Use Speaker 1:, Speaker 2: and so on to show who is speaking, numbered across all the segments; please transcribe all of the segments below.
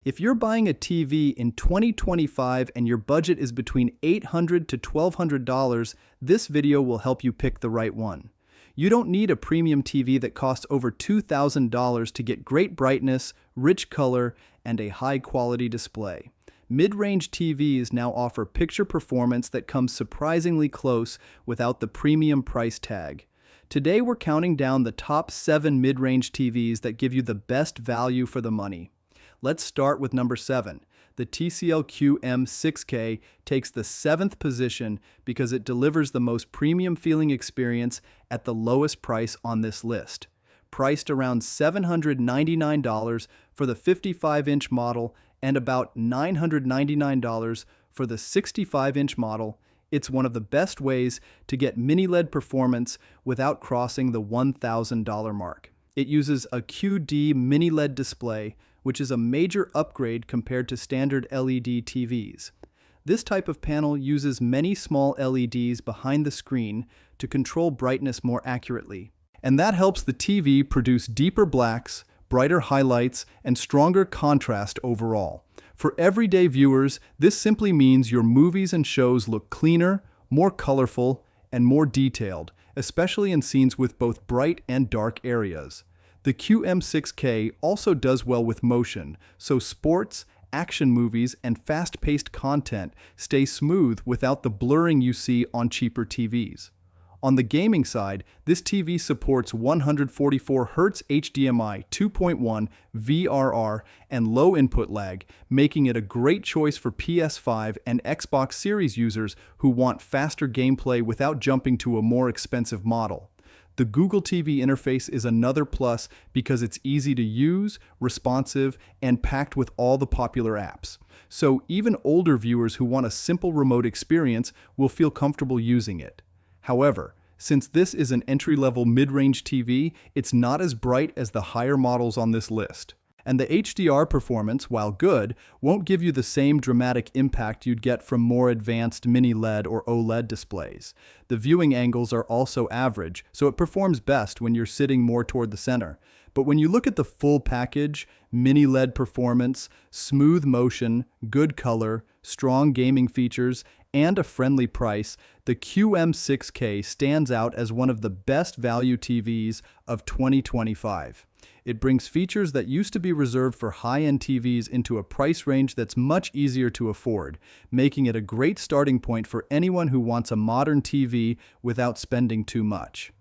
Speaker 1: If you're buying a TV in 2025 and your budget is between $800 to $1,200, this video will help you pick the right one. You don't need a premium TV that costs over $2,000 to get great brightness, rich color, and a high-quality display. Mid-range TVs now offer picture performance that comes surprisingly close without the premium price tag. Today we're counting down the top 7 mid-range TVs that give you the best value for the money. Let's start with number 7. The TCL QM6K takes the 7th position because it delivers the most premium feeling experience at the lowest price on this list. Priced around $799 for the 55-inch model and about $999 for the 65-inch model, it's one of the best ways to get miniLED performance without crossing the $1,000 mark. It uses a QD miniLED display, which is a major upgrade compared to standard LED TVs. This type of panel uses many small LEDs behind the screen to control brightness more accurately. And that helps the TV produce deeper blacks, brighter highlights, and stronger contrast overall. For everyday viewers, this simply means your movies and shows look cleaner, more colorful, and more detailed, especially in scenes with both bright and dark areas. The QM6K also does well with motion, so sports, action movies, and fast-paced content stay smooth without the blurring you see on cheaper TVs. On the gaming side, this TV supports 144Hz HDMI 2.1 VRR and low input lag, making it a great choice for PS5 and Xbox Series users who want faster gameplay without jumping to a more expensive model. The Google TV interface is another plus because it's easy to use, responsive, and packed with all the popular apps. So even older viewers who want a simple remote experience will feel comfortable using it. However, since this is an entry-level mid-range TV, it's not as bright as the higher models on this list. And the HDR performance, while good, won't give you the same dramatic impact you'd get from more advanced mini-LED or OLED displays. The viewing angles are also average, so it performs best when you're sitting more toward the center. But when you look at the full package, mini-LED performance, smooth motion, good color, strong gaming features, and a friendly price, the QM6K stands out as one of the best value TVs of 2025. It brings features that used to be reserved for high-end TVs into a price range that's much easier to afford, making it a great starting point for anyone who wants a modern TV without spending too much.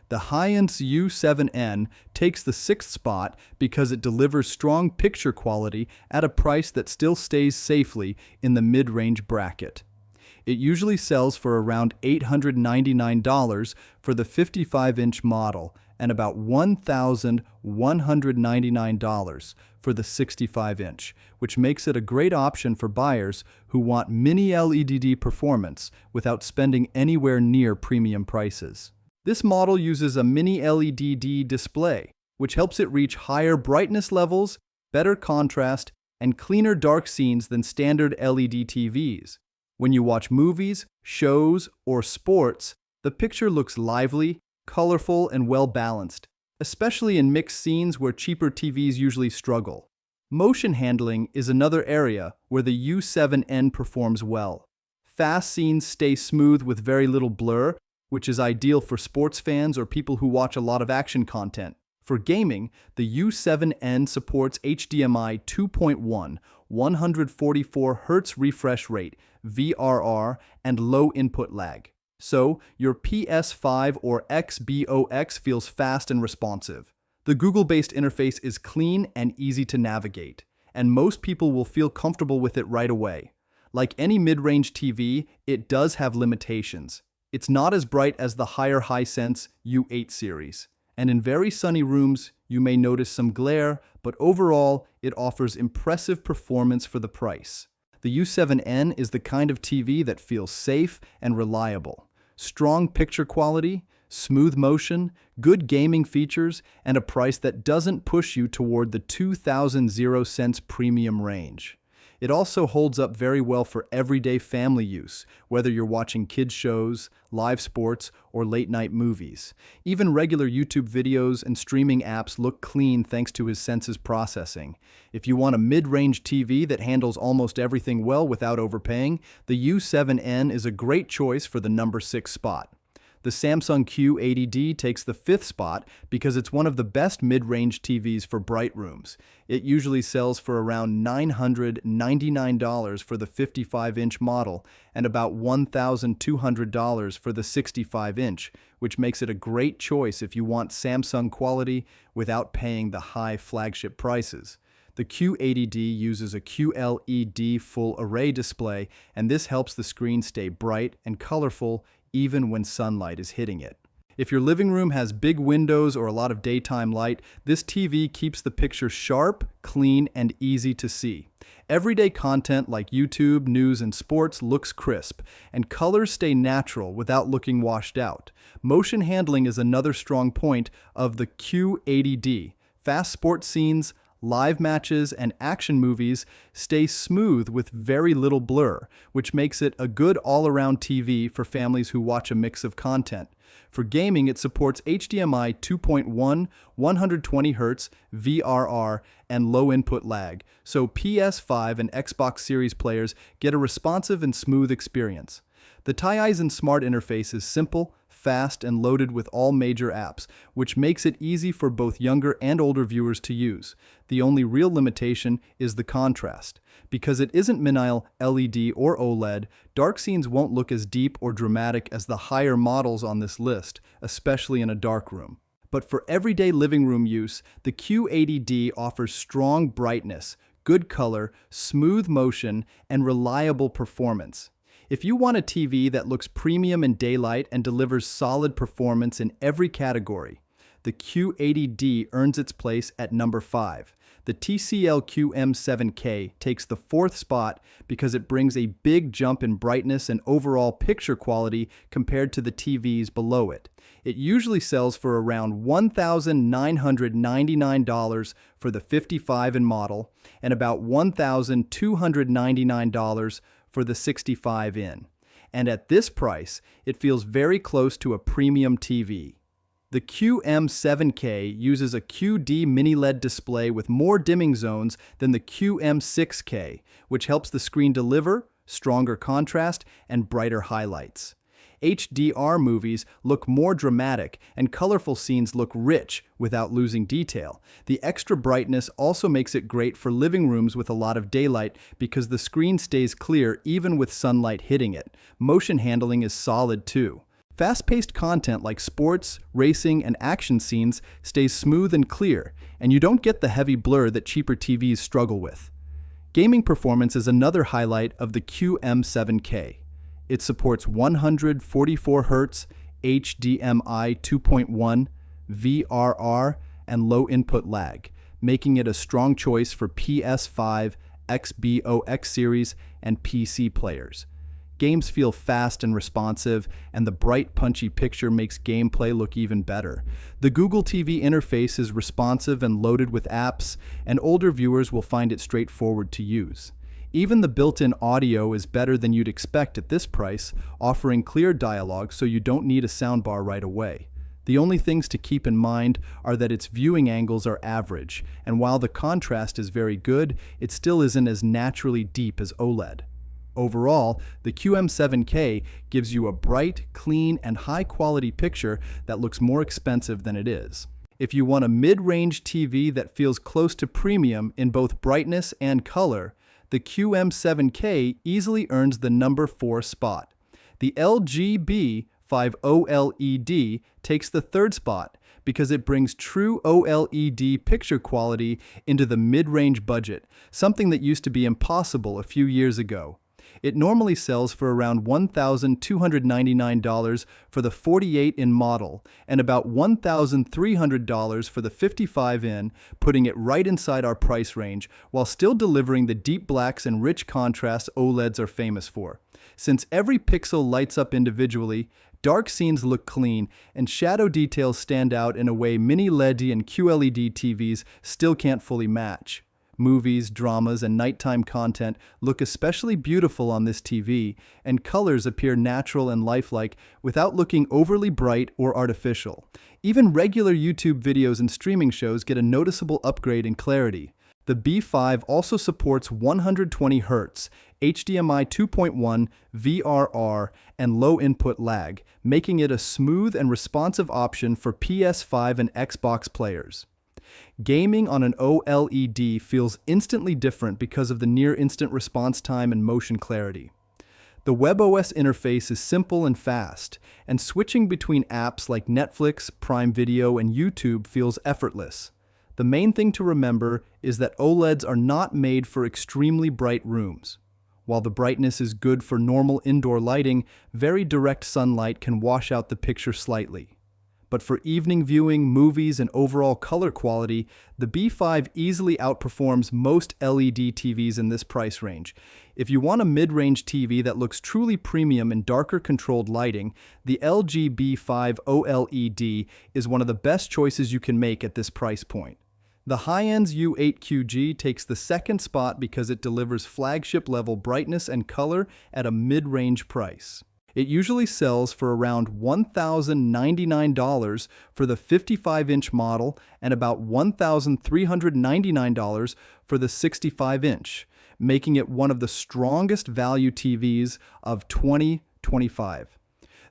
Speaker 1: The Hisense U7N takes the 6th spot because it delivers strong picture quality at a price that still stays safely in the mid-range bracket. It usually sells for around $899 for the 55-inch model and about $1,199 for the 65-inch, which makes it a great option for buyers who want mini-LED performance without spending anywhere near premium prices. This model uses a mini-LED display, which helps it reach higher brightness levels, better contrast, and cleaner dark scenes than standard LED TVs. When you watch movies, shows, or sports, the picture looks lively, colorful, and well-balanced, especially in mixed scenes where cheaper TVs usually struggle. Motion handling is another area where the U7N performs well. Fast scenes stay smooth with very little blur, which is ideal for sports fans or people who watch a lot of action content. For gaming, the U7N supports HDMI 2.1, 144Hz refresh rate, VRR, and low input lag. So, your PS5 or Xbox feels fast and responsive. The Google-based interface is clean and easy to navigate, and most people will feel comfortable with it right away. Like any mid-range TV, it does have limitations. It's not as bright as the higher Hisense U8 series, and in very sunny rooms, you may notice some glare, but overall, it offers impressive performance for the price. The U7N is the kind of TV that feels safe and reliable. Strong picture quality, smooth motion, good gaming features, and a price that doesn't push you toward the $2,000 premium range. It also holds up very well for everyday family use, whether you're watching kids' shows, live sports, or late-night movies. Even regular YouTube videos and streaming apps look clean thanks to his Sense's processing. If you want a mid-range TV that handles almost everything well without overpaying, the U7N is a great choice for the number 6 spot. The Samsung Q80D takes the 5th spot because it's one of the best mid-range TVs for bright rooms. It usually sells for around $999 for the 55-inch model and about $1,200 for the 65-inch, which makes it a great choice if you want Samsung quality without paying the high flagship prices. The Q80D uses a QLED full array display, and this helps the screen stay bright and colorful even when sunlight is hitting it. If your living room has big windows or a lot of daytime light, this TV keeps the picture sharp, clean, and easy to see. Everyday content like YouTube, news, and sports looks crisp, and colors stay natural without looking washed out. Motion handling is another strong point of the Q80D. Fast sports scenes, live matches, and action movies stay smooth with very little blur, which makes it a good all-around TV for families who watch a mix of content. For gaming, it supports HDMI 2.1, 120Hz, VRR, and low input lag, so PS5 and Xbox Series players get a responsive and smooth experience. The Tizen Smart interface is simple, fast, and loaded with all major apps, which makes it easy for both younger and older viewers to use. The only real limitation is the contrast. Because it isn't miniLED or OLED, dark scenes won't look as deep or dramatic as the higher models on this list, especially in a dark room. But for everyday living room use, the Q80D offers strong brightness, good color, smooth motion, and reliable performance. If you want a TV that looks premium in daylight and delivers solid performance in every category, the Q80D earns its place at number 5. The TCL QM6K takes the 4th spot because it brings a big jump in brightness and overall picture quality compared to the TVs below it. It usually sells for around $1,999 for the 55-inch model and about $1,299 for the 65-inch. And at this price, it feels very close to a premium TV. The QM7K uses a QD miniLED display with more dimming zones than the QM6K, which helps the screen deliver stronger contrast and brighter highlights. HDR movies look more dramatic and colorful scenes look rich without losing detail. The extra brightness also makes it great for living rooms with a lot of daylight because the screen stays clear even with sunlight hitting it. Motion handling is solid too. Fast-paced content like sports, racing, and action scenes stays smooth and clear, and you don't get the heavy blur that cheaper TVs struggle with. Gaming performance is another highlight of the QM7K. It supports 144Hz, HDMI 2.1, VRR, and low input lag, making it a strong choice for PS5, Xbox Series, and PC players. Games feel fast and responsive, and the bright, punchy picture makes gameplay look even better. The Google TV interface is responsive and loaded with apps, and older viewers will find it straightforward to use. Even the built-in audio is better than you'd expect at this price, offering clear dialogue so you don't need a soundbar right away. The only things to keep in mind are that its viewing angles are average, and while the contrast is very good, it still isn't as naturally deep as OLED. Overall, the QM7K gives you a bright, clean, and high-quality picture that looks more expensive than it is. If you want a mid-range TV that feels close to premium in both brightness and color, the QM7K easily earns the number 4 spot. The LG B5 OLED takes the 3rd spot because it brings true OLED picture quality into the mid-range budget, something that used to be impossible a few years ago. It normally sells for around $1,299 for the 48-inch model and about $1,300 for the 55-inch, putting it right inside our price range while still delivering the deep blacks and rich contrasts OLEDs are famous for. Since every pixel lights up individually, dark scenes look clean, and shadow details stand out in a way miniLED and QLED TVs still can't fully match. Movies, dramas, and nighttime content look especially beautiful on this TV, and colors appear natural and lifelike without looking overly bright or artificial. Even regular YouTube videos and streaming shows get a noticeable upgrade in clarity. The B5 also supports 120Hz, HDMI 2.1, VRR, and low input lag, making it a smooth and responsive option for PS5 and Xbox players. Gaming on an OLED feels instantly different because of the near-instant response time and motion clarity. The WebOS interface is simple and fast, and switching between apps like Netflix, Prime Video, and YouTube feels effortless. The main thing to remember is that OLEDs are not made for extremely bright rooms. While the brightness is good for normal indoor lighting, very direct sunlight can wash out the picture slightly. But for evening viewing, movies, and overall color quality, the B5 easily outperforms most LED TVs in this price range. If you want a mid-range TV that looks truly premium in darker controlled lighting, the LG B5 OLED is one of the best choices you can make at this price point. The high-end's U8QG takes the second spot because it delivers flagship-level brightness and color at a mid-range price. It usually sells for around $1,099 for the 55-inch model and about $1,399 for the 65-inch, making it one of the strongest value TVs of 2025.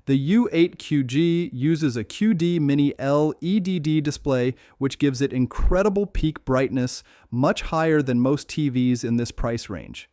Speaker 1: The U8QG uses a QD miniLED display, which gives it incredible peak brightness, much higher than most TVs in this price range.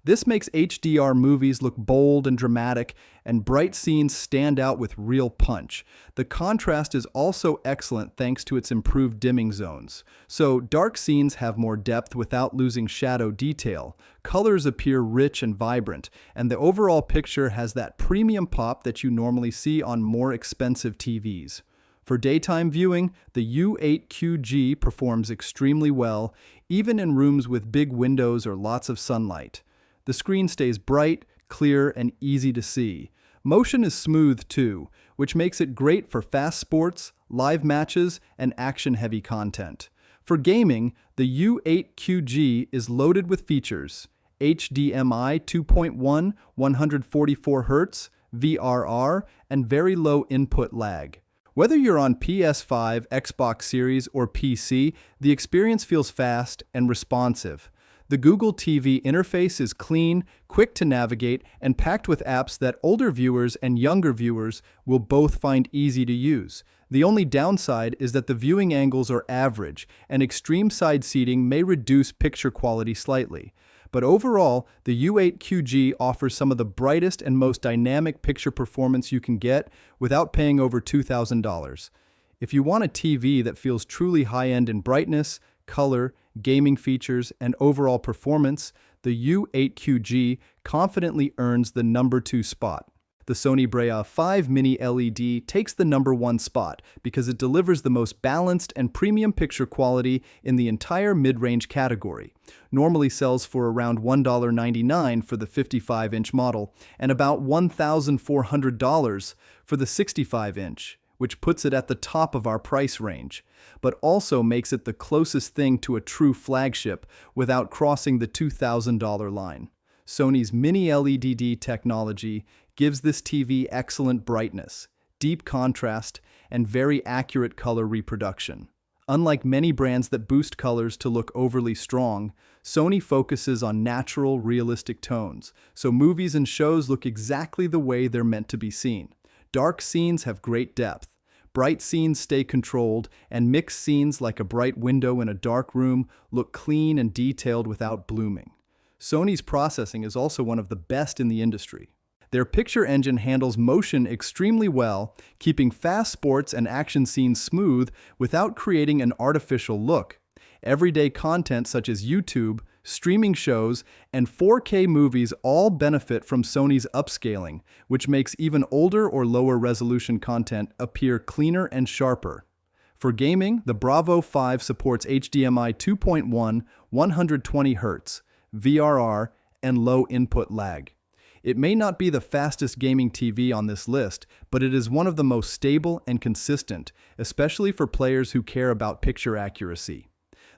Speaker 1: This makes HDR movies look bold and dramatic, and bright scenes stand out with real punch. The contrast is also excellent thanks to its improved dimming zones. So dark scenes have more depth without losing shadow detail. Colors appear rich and vibrant, and the overall picture has that premium pop that you normally see on more expensive TVs. For daytime viewing, the U8QG performs extremely well, even in rooms with big windows or lots of sunlight. The screen stays bright, clear, and easy to see. Motion is smooth too, which makes it great for fast sports, live matches, and action-heavy content. For gaming, the U8QG is loaded with features: HDMI 2.1, 144Hz, VRR, and very low input lag. Whether you're on PS5, Xbox Series, or PC, the experience feels fast and responsive. The Google TV interface is clean, quick to navigate, and packed with apps that older viewers and younger viewers will both find easy to use. The only downside is that the viewing angles are average, and extreme side seating may reduce picture quality slightly. But overall, the U8QG offers some of the brightest and most dynamic picture performance you can get without paying over $2,000. If you want a TV that feels truly high-end in brightness, color, gaming features, and overall performance, the U8QG confidently earns the number 2 spot. The Sony Bravia 5 miniLED takes the number 1 spot because it delivers the most balanced and premium picture quality in the entire mid-range category. Normally sells for around $1.99 for the 55-inch model and about $1,400 for the 65-inch. Which puts it at the top of our price range, but also makes it the closest thing to a true flagship without crossing the $2,000 line. Sony's mini-LED technology gives this TV excellent brightness, deep contrast, and very accurate color reproduction. Unlike many brands that boost colors to look overly strong, Sony focuses on natural, realistic tones, so movies and shows look exactly the way they're meant to be seen. Dark scenes have great depth. Bright scenes stay controlled, and mixed scenes like a bright window in a dark room look clean and detailed without blooming. Sony's processing is also one of the best in the industry. Their picture engine handles motion extremely well, keeping fast sports and action scenes smooth without creating an artificial look. Everyday content such as YouTube, streaming shows, and 4K movies all benefit from Sony's upscaling, which makes even older or lower resolution content appear cleaner and sharper. For gaming, the Bravo 5 supports HDMI 2.1, 120Hz, VRR, and low input lag. It may not be the fastest gaming TV on this list, but it is one of the most stable and consistent, especially for players who care about picture accuracy.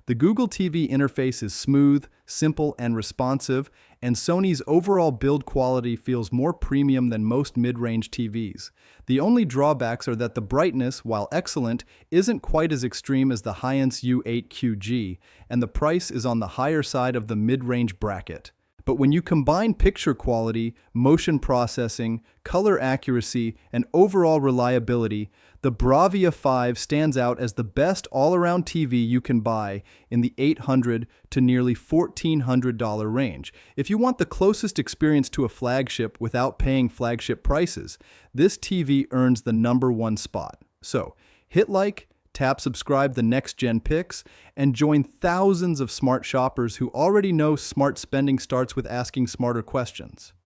Speaker 1: The Google TV interface is smooth, simple, and responsive, and Sony's overall build quality feels more premium than most mid-range TVs. The only drawbacks are that the brightness, while excellent, isn't quite as extreme as the Hisense U8QG, and the price is on the higher side of the mid-range bracket. But when you combine picture quality, motion processing, color accuracy, and overall reliability, the Bravia 5 stands out as the best all-around TV you can buy in the $800 to nearly $1,400 range. If you want the closest experience to a flagship without paying flagship prices, this TV earns the #1 spot. So, hit like, tap subscribe the NextGen picks, and join thousands of smart shoppers who already know smart spending starts with asking smarter questions.